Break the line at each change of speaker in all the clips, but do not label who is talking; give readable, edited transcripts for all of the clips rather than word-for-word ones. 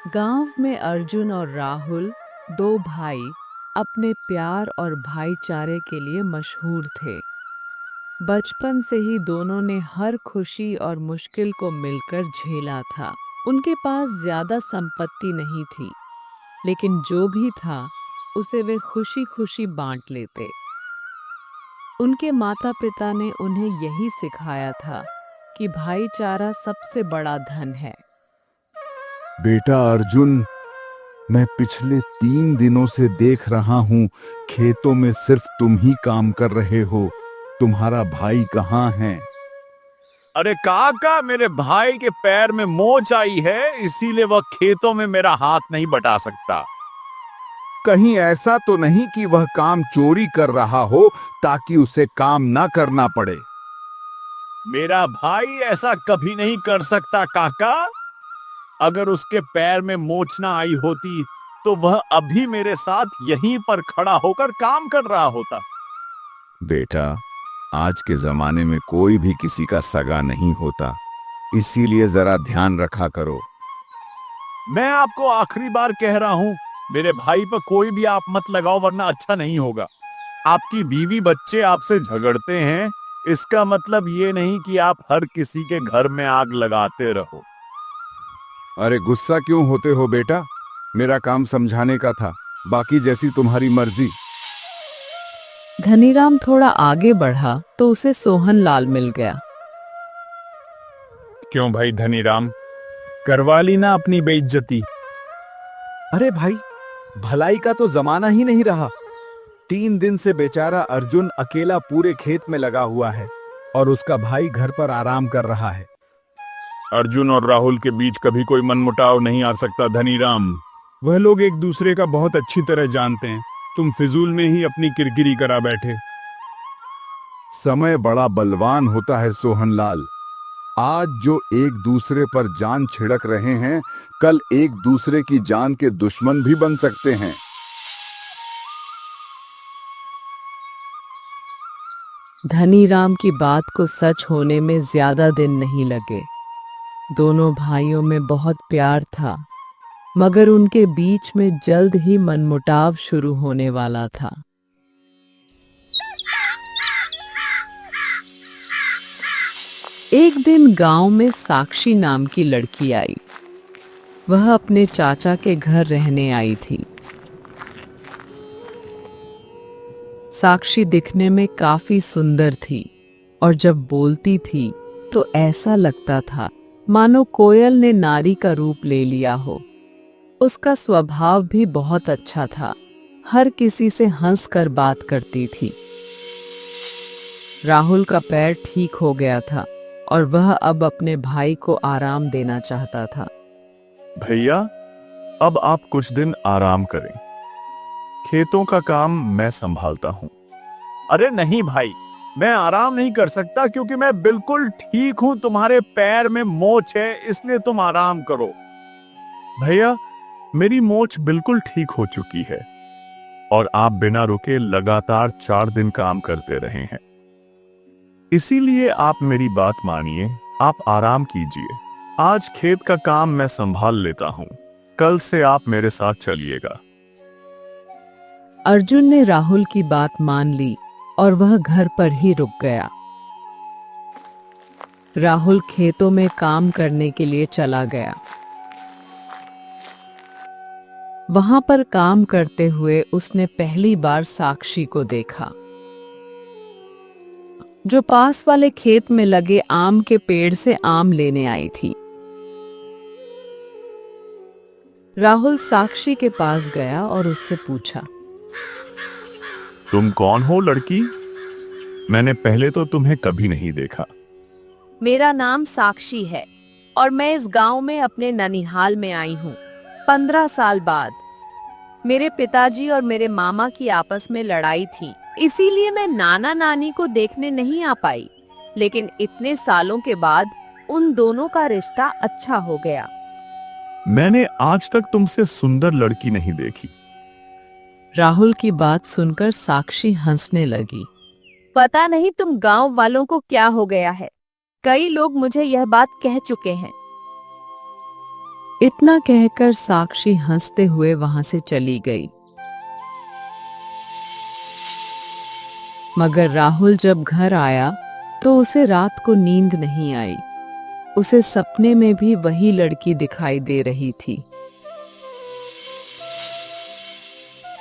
गांव में अर्जुन और राहुल, दो भाई, अपने प्यार और भाईचारे के लिए मशहूर थे। बचपन से ही दोनों ने हर खुशी और मुश्किल को मिलकर झेला था। उनके पास ज्यादा संपत्ति नहीं थी, लेकिन जो भी था, उसे वे खुशी-खुशी बांट लेते। उनके माता-पिता ने उन्हें यही सिखाया था कि भाईचारा सबसे बड़ा धन है।
बेटा अर्जुन, मैं पिछले 3 दिनों से देख रहा हूँ खेतों में सिर्फ तुम ही काम कर रहे हो। तुम्हारा भाई कहाँ है?
अरे काका, मेरे भाई के पैर में मोच आई है, इसीलिए वह खेतों में मेरा हाथ नहीं बटा सकता।
कहीं ऐसा तो नहीं कि वह काम चोरी कर रहा हो ताकि उसे काम ना करना पड़े?
मेरा भाई ऐसा कभी नहीं कर सकता काका। अगर उसके पैर में मोच ना आई होती तो वह अभी मेरे साथ यहीं पर खड़ा होकर काम कर रहा होता।
बेटा, आज के जमाने में कोई भी किसी का सगा नहीं होता, इसीलिए जरा ध्यान रखा करो।
मैं आपको आखिरी बार कह रहा हूँ, मेरे भाई पर कोई भी आप मत लगाओ, वरना अच्छा नहीं होगा। आपकी बीवी बच्चे आपसे झगड़ते हैं, इसका मतलब ये नहीं कि आप हर किसी के घर में आग लगाते रहो।
अरे गुस्सा क्यों होते हो बेटा? मेरा काम समझाने का था, बाकी जैसी तुम्हारी मर्जी।
धनीराम थोड़ा आगे बढ़ा तो उसे सोहन लाल मिल गया।
क्यों भाई धनीराम, करवा ली ना अपनी बेइज्जती?
अरे भाई, भलाई का तो जमाना ही नहीं रहा। 3 दिन से बेचारा अर्जुन अकेला पूरे खेत में लगा हुआ है और उसका भाई घर पर आराम कर रहा है।
अर्जुन और राहुल के बीच कभी कोई मनमुटाव नहीं आ सकता धनीराम। वह लोग एक दूसरे का बहुत अच्छी तरह जानते हैं। तुम फिजूल में ही अपनी किरकिरी करा बैठे।
समय बड़ा बलवान होता है सोहनलाल। आज जो एक दूसरे पर जान छिड़क रहे हैं, कल एक दूसरे की जान के दुश्मन भी बन सकते हैं।
धनीराम की बात को सच होने में ज्यादा दिन नहीं लगे। दोनों भाइयों में बहुत प्यार था, मगर उनके बीच में जल्द ही मनमुटाव शुरू होने वाला था। एक दिन गांव में साक्षी नाम की लड़की आई। वह अपने चाचा के घर रहने आई थी। साक्षी दिखने में काफी सुंदर थी और जब बोलती थी तो ऐसा लगता था मानो कोयल ने नारी का रूप ले लिया हो। उसका स्वभाव भी बहुत अच्छा था। हर किसी से हंसकर बात करती थी। राहुल का पैर ठीक हो गया था और वह अब अपने भाई को आराम देना चाहता था।
भैया, अब आप कुछ दिन आराम करें। खेतों का काम मैं संभालता हूँ। अरे नहीं भाई, मैं आराम नहीं कर सकता क्योंकि मैं बिल्कुल ठीक हूँ। तुम्हारे पैर में मोच है, इसलिए तुम आराम करो। भैया, मेरी मोच बिल्कुल ठीक हो चुकी है और आप बिना रुके लगातार 4 दिन काम करते रहे हैं। इसीलिए आप मेरी बात मानिए, आप आराम कीजिए। आज खेत का काम मैं संभाल लेता हूँ। कल से आप मेरे साथ चलिएगा।
अर्जुन ने राहुल की बात मान ली और वह घर पर ही रुक गया। राहुल खेतों में काम करने के लिए चला गया। वहां पर काम करते हुए उसने पहली बार साक्षी को देखा, जो पास वाले खेत में लगे आम के पेड़ से आम लेने आई थी। राहुल साक्षी के पास गया और उससे पूछा,
तुम कौन हो लड़की? मैंने पहले तो तुम्हें कभी नहीं देखा।
मेरा नाम साक्षी है और मैं इस गांव में अपने ननिहाल में आई हूँ 15 साल बाद। मेरे पिताजी और मेरे मामा की आपस में लड़ाई थी, इसीलिए मैं नाना नानी को देखने नहीं आ पाई। लेकिन इतने सालों के बाद उन दोनों का रिश्ता अच्छा हो गया।
मैंने आज तक तुमसे सुंदर लड़की नहीं देखी।
राहुल की बात सुनकर साक्षी हंसने लगी।
पता नहीं तुम गांव वालों को क्या हो गया है। कई लोग मुझे यह बात कह चुके हैं।
इतना कहकर साक्षी हंसते हुए वहां से चली गई। मगर राहुल जब घर आया तो उसे रात को नींद नहीं आई। उसे सपने में भी वही लड़की दिखाई दे रही थी।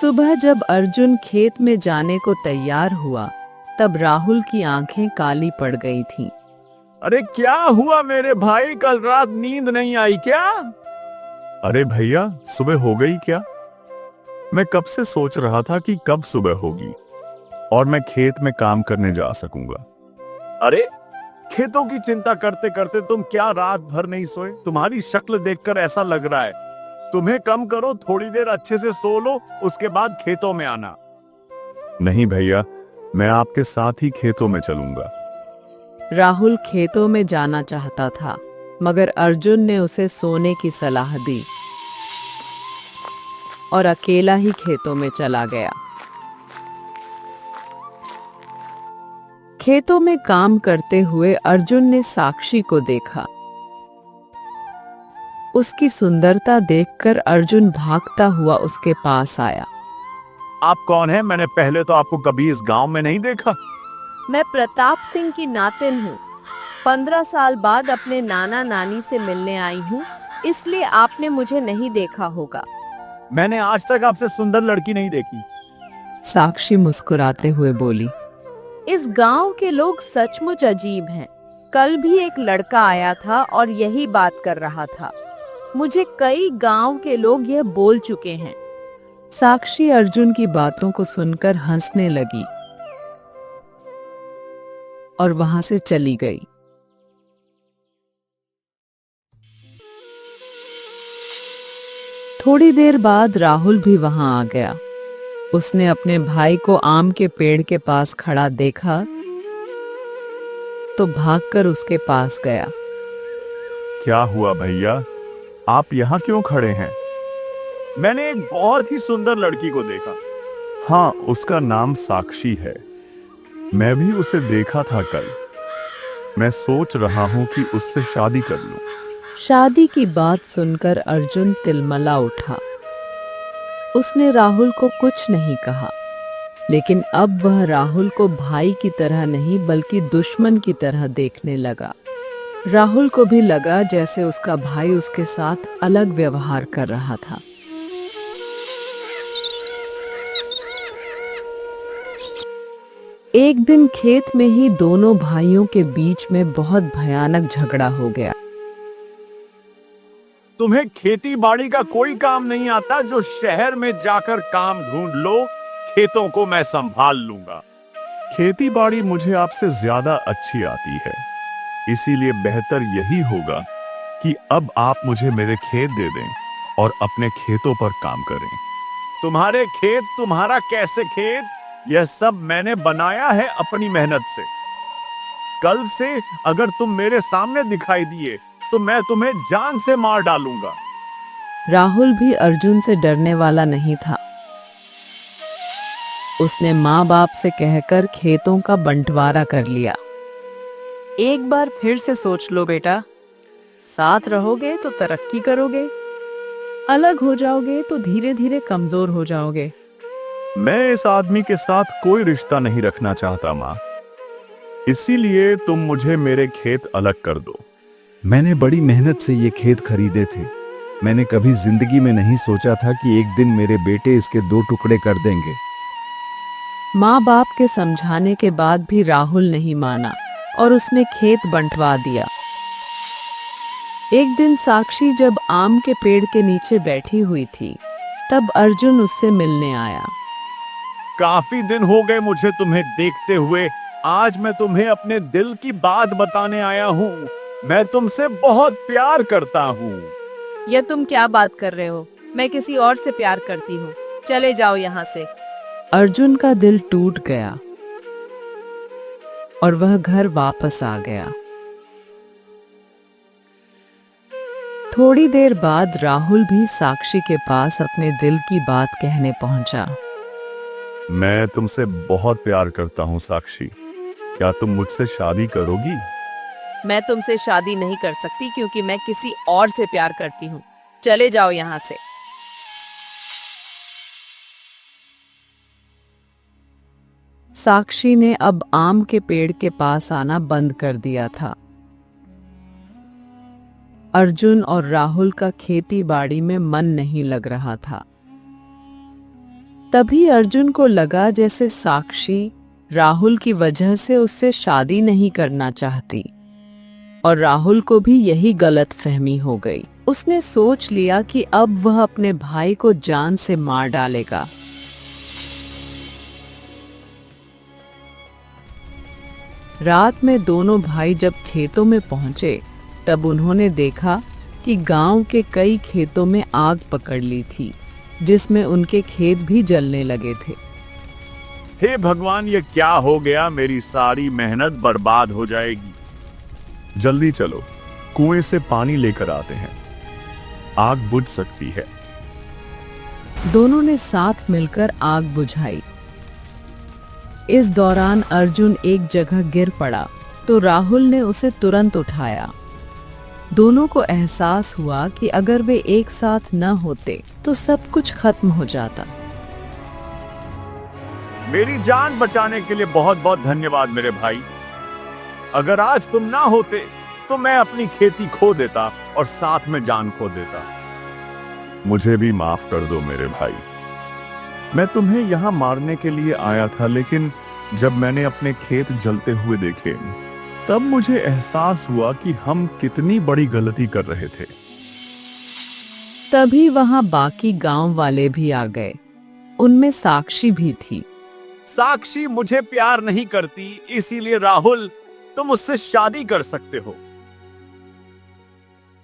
सुबह जब अर्जुन खेत में जाने को तैयार हुआ तब राहुल की आंखें काली पड़ गई थीं।
अरे क्या हुआ मेरे भाई, कल रात नींद नहीं आई क्या? अरे भैया, सुबह हो गई क्या? मैं कब से सोच रहा था कि कब सुबह होगी और मैं खेत में काम करने जा सकूंगा। अरे खेतों की चिंता करते करते तुम क्या रात भर नहीं सोए? तुम्हारी शक्ल देखकर ऐसा लग रहा है। तुम्हें कम करो, थोड़ी देर अच्छे से सो लो, उसके बाद खेतों में आना। नहीं भैया, मैं आपके साथ ही खेतों में चलूंगा।
राहुल खेतों में जाना चाहता था मगर अर्जुन ने उसे सोने की सलाह दी और अकेला ही खेतों में चला गया। खेतों में काम करते हुए अर्जुन ने साक्षी को देखा। उसकी सुंदरता देखकर अर्जुन भागता हुआ उसके पास आया।
आप कौन हैं? मैंने पहले तो आपको कभी इस गांव में नहीं देखा।
मैं प्रताप सिंह की नातिन हूँ। 15 साल बाद अपने नाना नानी से मिलने आई हूँ, इसलिए आपने मुझे नहीं देखा होगा।
मैंने आज तक आपसे सुंदर लड़की नहीं देखी।
साक्षी मुस्कुराते हुए बोली।
इस गांव के लोग सचमुच अजीब हैं। कल भी एक लड़का आया था और यही बात कर रहा था। मुझे कई गांव के लोग यह बोल चुके हैं।
साक्षी अर्जुन की बातों को सुनकर हंसने लगी और वहां से चली गई। थोड़ी देर बाद राहुल भी वहां आ गया। उसने अपने भाई को आम के पेड़ के पास खड़ा देखा तो भागकर उसके पास गया।
क्या हुआ भैया, आप यहाँ क्यों खड़े हैं? मैंने एक बहुत ही सुंदर लड़की को देखा। हाँ, उसका नाम साक्षी है। मैं भी उसे देखा था कल। मैं सोच रहा हूँ कि उससे शादी कर लूं।
शादी की बात सुनकर अर्जुन तिलमला उठा। उसने राहुल को कुछ नहीं कहा, लेकिन अब वह राहुल को भाई की तरह नहीं बल्कि दुश्मन की तरह देखने लगा। राहुल को भी लगा जैसे उसका भाई उसके साथ अलग व्यवहार कर रहा था। एक दिन खेत में ही दोनों भाइयों के बीच में बहुत भयानक झगड़ा हो गया।
तुम्हें खेती बाड़ी का कोई काम नहीं आता जो शहर में जाकर काम ढूंढ लो? खेतों को मैं संभाल लूंगा। खेती बाड़ी मुझे आपसे ज्यादा अच्छी आती है, इसीलिए बेहतर यही होगा कि अब आप मुझे मेरे खेत दे दें और अपने खेतों पर काम करें। तुम्हारे खेत, तुम्हारा कैसे खेत? यह सब मैंने बनाया है अपनी मेहनत से। कल से अगर तुम मेरे सामने दिखाई दिए तो मैं तुम्हें जान से मार डालूंगा।
राहुल भी अर्जुन से डरने वाला नहीं था। उसने माँ बाप से कहकर खेतों का बंटवारा कर लिया। एक बार फिर से सोच लो बेटा, साथ रहोगे तो तरक्की करोगे, अलग हो जाओगे तो धीरे धीरे कमजोर हो जाओगे।
मैं इस आदमी के साथ कोई रिश्ता नहीं रखना चाहता माँ, इसीलिए तुम मुझे मेरे खेत अलग कर दो।
मैंने बड़ी मेहनत से ये खेत खरीदे थे। मैंने कभी जिंदगी में नहीं सोचा था कि एक दिन मेरे बेटे इसके 2 टुकड़े कर देंगे।
माँ बाप के समझाने के बाद भी राहुल नहीं माना और उसने खेत बंटवा दिया। एक दिन साक्षी जब आम के पेड़ के नीचे बैठी हुई थी तब अर्जुन उससे मिलने आया।
काफी दिन हो गए मुझे तुम्हें देखते हुए। आज मैं तुम्हें अपने दिल की बात बताने आया हूँ। मैं तुमसे बहुत प्यार करता हूँ।
यह तुम क्या बात कर रहे हो? मैं किसी और से प्यार करती हूँ। चले जाओ यहाँ से।
अर्जुन का दिल टूट गया और वह घर वापस आ गया। थोड़ी देर बाद राहुल भी साक्षी के पास अपने दिल की बात कहने पहुंचा।
मैं तुमसे बहुत प्यार करता हूँ साक्षी। क्या तुम मुझसे शादी करोगी?
मैं तुमसे शादी नहीं कर सकती क्योंकि मैं किसी और से प्यार करती हूँ। चले जाओ यहाँ से।
साक्षी ने अब आम के पेड़ के पास आना बंद कर दिया था। अर्जुन और राहुल का खेती बाड़ी में मन नहीं लग रहा था। तभी अर्जुन को लगा जैसे साक्षी राहुल की वजह से उससे शादी नहीं करना चाहती, और राहुल को भी यही गलत फहमी हो गई। उसने सोच लिया कि अब वह अपने भाई को जान से मार डालेगा। रात में दोनों भाई जब खेतों में पहुंचे तब उन्होंने देखा कि गांव के कई खेतों में आग पकड़ ली थी, जिसमें उनके खेत भी जलने लगे थे।
हे भगवान, ये क्या हो गया? मेरी सारी मेहनत बर्बाद हो जाएगी। जल्दी चलो, कुएं से पानी लेकर आते हैं, आग बुझ सकती है।
दोनों ने साथ मिलकर आग बुझाई। इस दौरान अर्जुन एक जगह गिर पड़ा तो राहुल ने उसे तुरंत उठाया। दोनों को एहसास हुआ कि अगर वे एक साथ न होते तो सब कुछ खत्म हो जाता।
मेरी जान बचाने के लिए बहुत बहुत धन्यवाद मेरे भाई। अगर आज तुम ना होते तो मैं अपनी खेती खो देता और साथ में जान खो देता। मुझे भी माफ कर दो मेरे भाई। मैं तुम्हें यहां मारने के लिए आया था, लेकिन जब मैंने अपने खेत जलते हुए देखे तब मुझे एहसास हुआ कि हम कितनी बड़ी गलती कर रहे थे।
तभी वहां बाकी गांव वाले भी आ गए। उनमें साक्षी भी थी।
साक्षी मुझे प्यार नहीं करती, इसीलिए राहुल तुम उससे शादी कर सकते हो।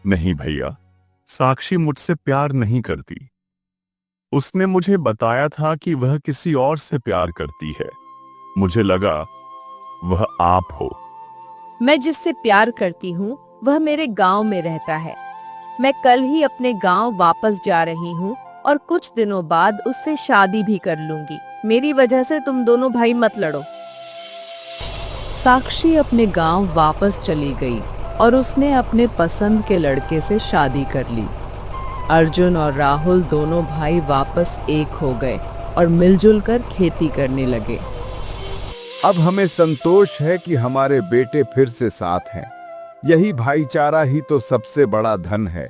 नहीं भैया, साक्षी मुझसे प्यार नहीं करती। उसने मुझे बताया था कि वह किसी और से प्यार करती है। मुझे लगा वह आप हो।
मैं जिससे प्यार करती हूँ वह मेरे गांव में रहता है। मैं कल ही अपने गांव वापस जा रही हूँ और कुछ दिनों बाद उससे शादी भी कर लूंगी। मेरी वजह से तुम दोनों भाई मत लड़ो।
साक्षी अपने गांव वापस चली गई और उसने अपने पसंद के लड़के से शादी कर ली। अर्जुन और राहुल दोनों भाई वापस एक हो गए और मिलजुल कर खेती करने लगे।
अब हमें संतोष है कि हमारे बेटे फिर से साथ हैं। यही भाईचारा ही तो सबसे बड़ा धन है।